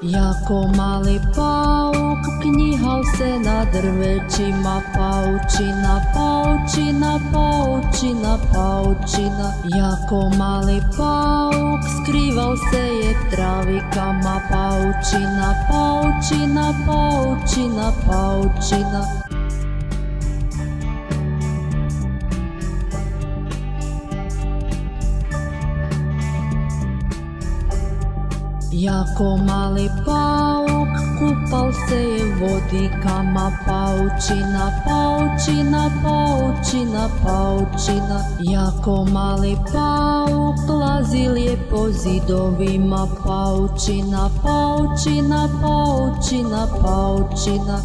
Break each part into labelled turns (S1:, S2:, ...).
S1: Jako mali pauk knjihal se na drvećima, paučina, paučina, paučina, paučina. Jako mali pauk skrival se je travikama, paučina, paučina, paučina, paučina. Jako mali pauk kupal se je vodikama, paučina, paučina, paučina, paučina. Jako mali pauk lazil je po zidovima, paučina, paučina, paučina, paučina.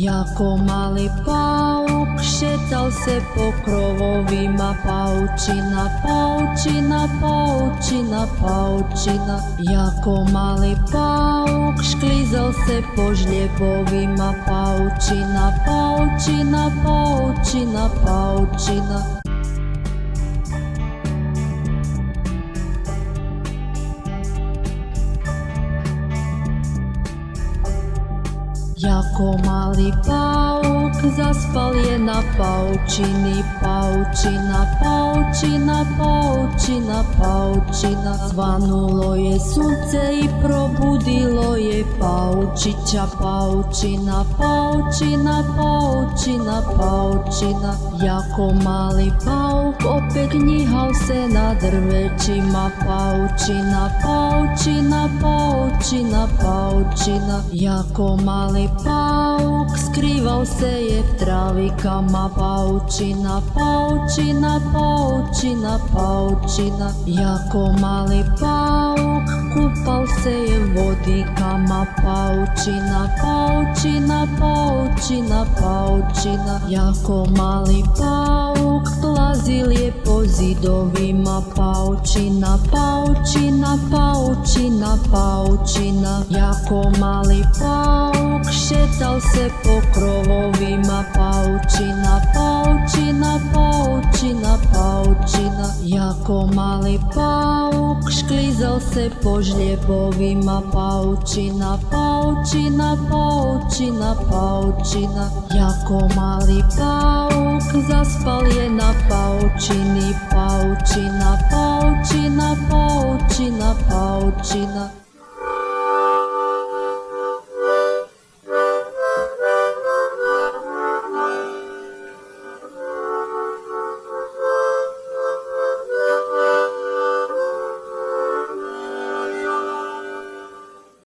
S1: Jako mali pauk šetal se po krovovima, paučina, paučina, paučina, paučina. Jako mali pauk šklizal se po žljebovima, paučina, paučina, paučina, paučina. Jako mali pauk zaspal je na paučini, paučina, paučina, paučina, paučina. Zvanulo je sunce i probudilo je paučića, paučina, paučina, paučina, paučina. Jako mali pauk opet knjihal se na drvećima, paučina, paučina, paučina, paučina. Jako mali pauk skrival se je travikama, paučina, paučina, paučina, paučina. Jako mali pauk kupal se je vodikama, paučina, paučina, paučina, paučina. Jako mali pauk lazil je po zidovima, paučina, paučina, paučina, paučina. Jako mali pauk šetal se po krovovima, paučina, paučina, paučina, paučina. Jako mali pauk šklizal se po žljebovima, paučina, paučina, paučina, paučina. Jako mali pauk zaspal je na paučini, paučina, paučina, paučina, paučina.